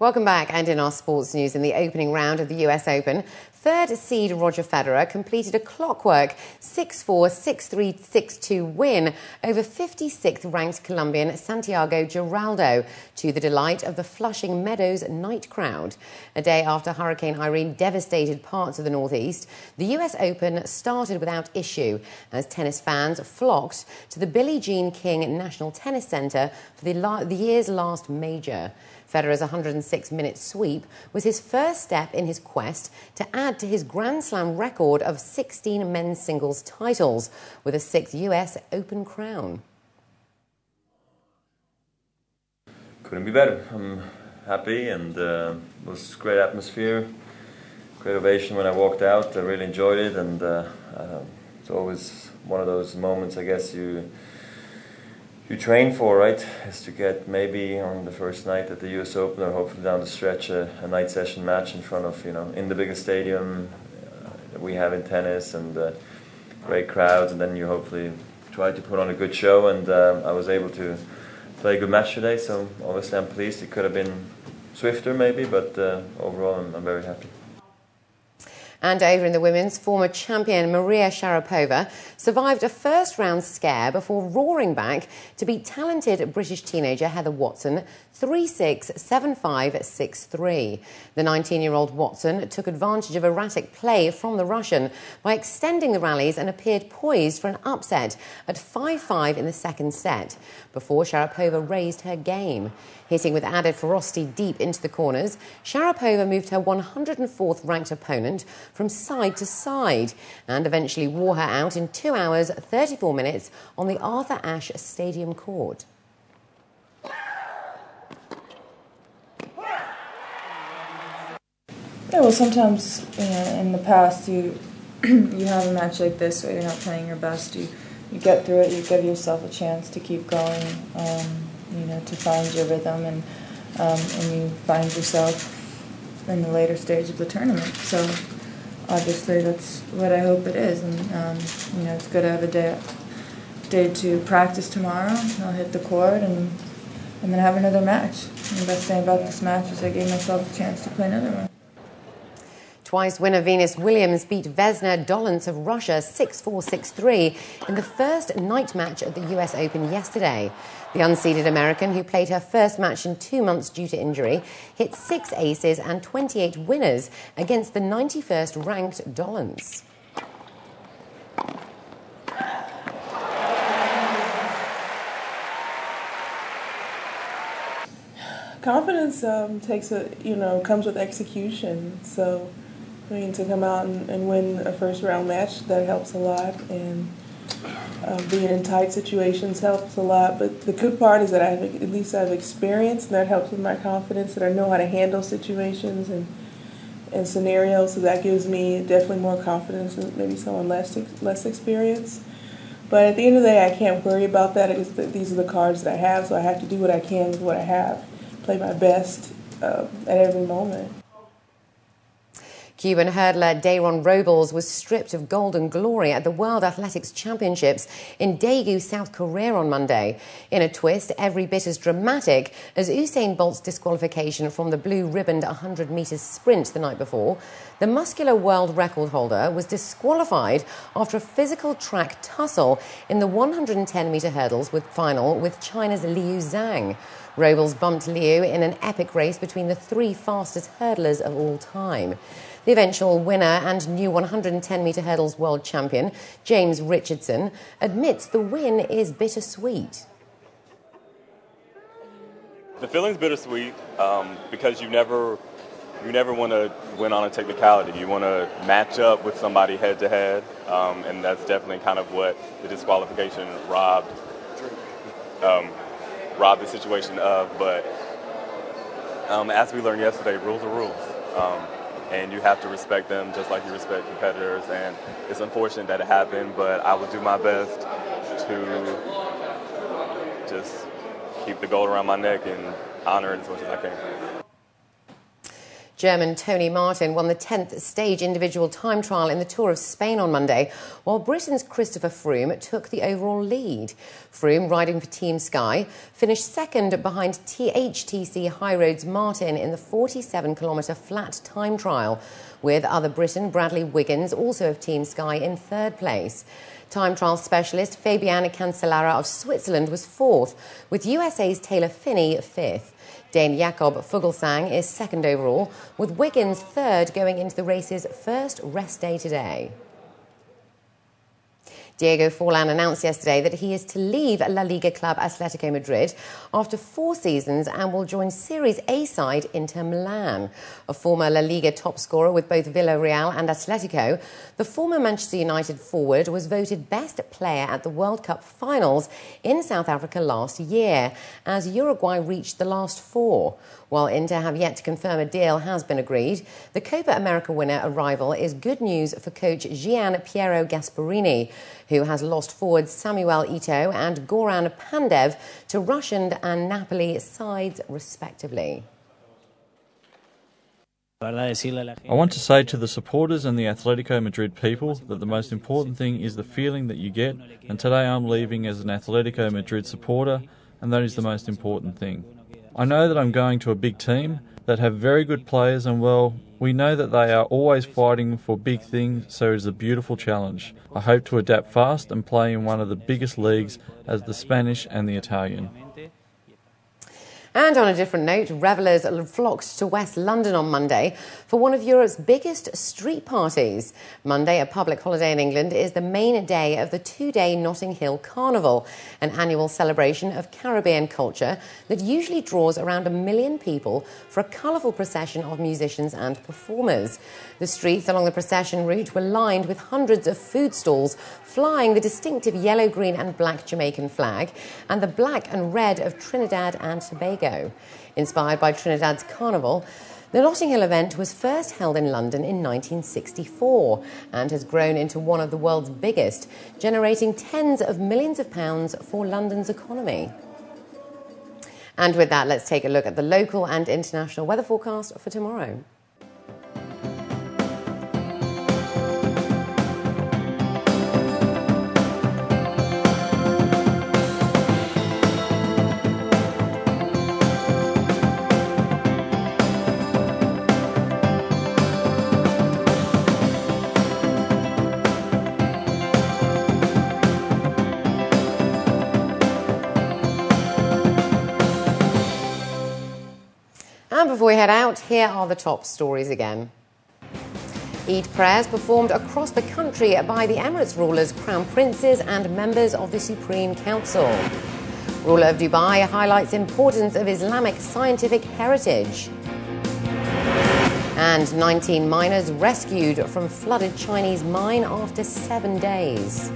Welcome back, and in our sports news, in the opening round of the US Open, third seed Roger Federer completed a clockwork 6-4, 6-3, 6-2 win over 56th ranked Colombian Santiago Giraldo, to the delight of the Flushing Meadows night crowd. A day after Hurricane Irene devastated parts of the Northeast, the US Open started without issue as tennis fans flocked to the Billie Jean King National Tennis Center for the year's last major. Federer's 106-minute sweep was his first step in his quest to add to his Grand Slam record of 16 men's singles titles, with a 6th US Open crown. Couldn't be better. I'm happy, and it was great atmosphere, great ovation when I walked out. I really enjoyed it, and it's always one of those moments, I guess, you train for, right? Is to get maybe on the first night at the US Open, or hopefully down the stretch, a night session match in front of, in the biggest stadium that we have in tennis, and great crowds, and then you hopefully try to put on a good show, and I was able to play a good match today, so obviously I'm pleased. It could have been swifter maybe, but overall I'm very happy. And over in the women's, former champion Maria Sharapova survived a first-round scare before roaring back to beat talented British teenager Heather Watson 3-6, 7-5, 6-3. The 19-year-old Watson took advantage of erratic play from the Russian by extending the rallies and appeared poised for an upset at 5-5 in the second set, before Sharapova raised her game. Hitting with added ferocity deep into the corners, Sharapova moved her 104th ranked opponent from side to side and eventually wore her out in 2 hours, 34 minutes on the Arthur Ashe Stadium court. Yeah, well, sometimes in the past you you have a match like this where you're not playing your best. You get through it. You give yourself a chance to keep going. To find your rhythm, and you find yourself in the later stage of the tournament. So obviously that's what I hope it is, and it's good to have a day to practice tomorrow. I'll hit the court and then have another match. And the best thing about this match is I gave myself a chance to play another one. Twice winner Venus Williams beat Vesna Dolence of Russia 6-4, 6-3 in the first night match at the US Open yesterday. The unseeded American, who played her first match in 2 months due to injury, hit 6 aces and 28 winners against the 91st ranked Dolence. Confidence comes with execution. So, to come out and win a first round match, that helps a lot, and being in tight situations helps a lot. But the good part is that I've experienced, and that helps with my confidence, that I know how to handle situations and scenarios. So that gives me definitely more confidence than maybe someone less experienced. But at the end of the day, I can't worry about that. These are the cards that I have, so I have to do what I can with what I have. Play my best at every moment. Cuban hurdler Dayron Robles was stripped of gold and glory at the World Athletics Championships in Daegu, South Korea on Monday. In a twist every bit as dramatic as Usain Bolt's disqualification from the blue-ribboned 100-metre sprint the night before, the muscular world record holder was disqualified after a physical track tussle in the 110-metre hurdles final with China's Liu Zhang. Robles bumped Liu in an epic race between the 3 fastest hurdlers of all time. The eventual winner and new 110-metre hurdles world champion, James Richardson, admits the win is bittersweet. The feeling's bittersweet because you never want to win on a technicality. You want to match up with somebody head-to-head, and that's definitely kind of what the disqualification robbed the situation of. But as we learned yesterday, rules are rules. And you have to respect them just like you respect competitors. And it's unfortunate that it happened, but I will do my best to just keep the gold around my neck and honor it as much as I can. German Tony Martin won the 10th stage individual time trial in the Tour of Spain on Monday, while Britain's Christopher Froome took the overall lead. Froome, riding for Team Sky, finished second behind HTC High Road's Martin in the 47-kilometre flat time trial, with other Briton Bradley Wiggins, also of Team Sky, in third place. Time trial specialist Fabian Cancellara of Switzerland was fourth, with USA's Taylor Phinney fifth. Dane Jakob Fuglsang is second overall, with Wiggins third going into the race's first rest day today. Diego Forlan announced yesterday that he is to leave La Liga club Atletico Madrid after 4 seasons and will join Series A side Inter Milan. A former La Liga top scorer with both Villarreal and Atletico, the former Manchester United forward was voted best player at the World Cup finals in South Africa last year, as Uruguay reached the last 4. While Inter have yet to confirm a deal has been agreed, the Copa America winner arrival is good news for coach Gian Piero Gasparini, who has lost forwards Samuel Eto'o and Goran Pandev to Russian and Napoli sides, respectively. I want to say to the supporters and the Atletico Madrid people that the most important thing is the feeling that you get, and today I'm leaving as an Atletico Madrid supporter, and that is the most important thing. I know that I'm going to a big team that have very good players, and well, we know that they are always fighting for big things, so it is a beautiful challenge. I hope to adapt fast and play in one of the biggest leagues as the Spanish and the Italian. And on a different note, revellers flocked to West London on Monday for one of Europe's biggest street parties. Monday, a public holiday in England, is the main day of the 2-day Notting Hill Carnival, an annual celebration of Caribbean culture that usually draws around 1 million people for a colourful procession of musicians and performers. The streets along the procession route were lined with hundreds of food stalls flying the distinctive yellow, green and black Jamaican flag and the black and red of Trinidad and Tobago. Inspired by Trinidad's Carnival, the Notting Hill event was first held in London in 1964 and has grown into one of the world's biggest, generating tens of millions of pounds for London's economy. And with that, let's take a look at the local and international weather forecast for tomorrow. And before we head out, here are the top stories again. Eid prayers performed across the country by the Emirates rulers, crown princes and members of the Supreme Council. Ruler of Dubai highlights importance of Islamic scientific heritage. And 19 miners rescued from flooded Chinese mine after 7 days.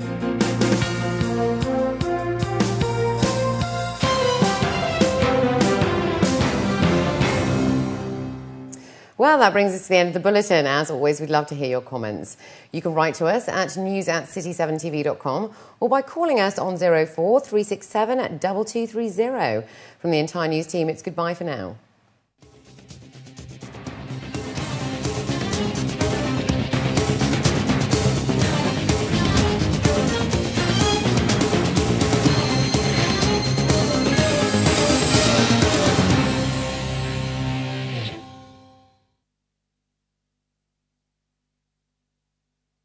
Well, that brings us to the end of the bulletin. As always, we'd love to hear your comments. You can write to us at news@city7tv.com or by calling us on 04 367 2230. From the entire news team, it's goodbye for now.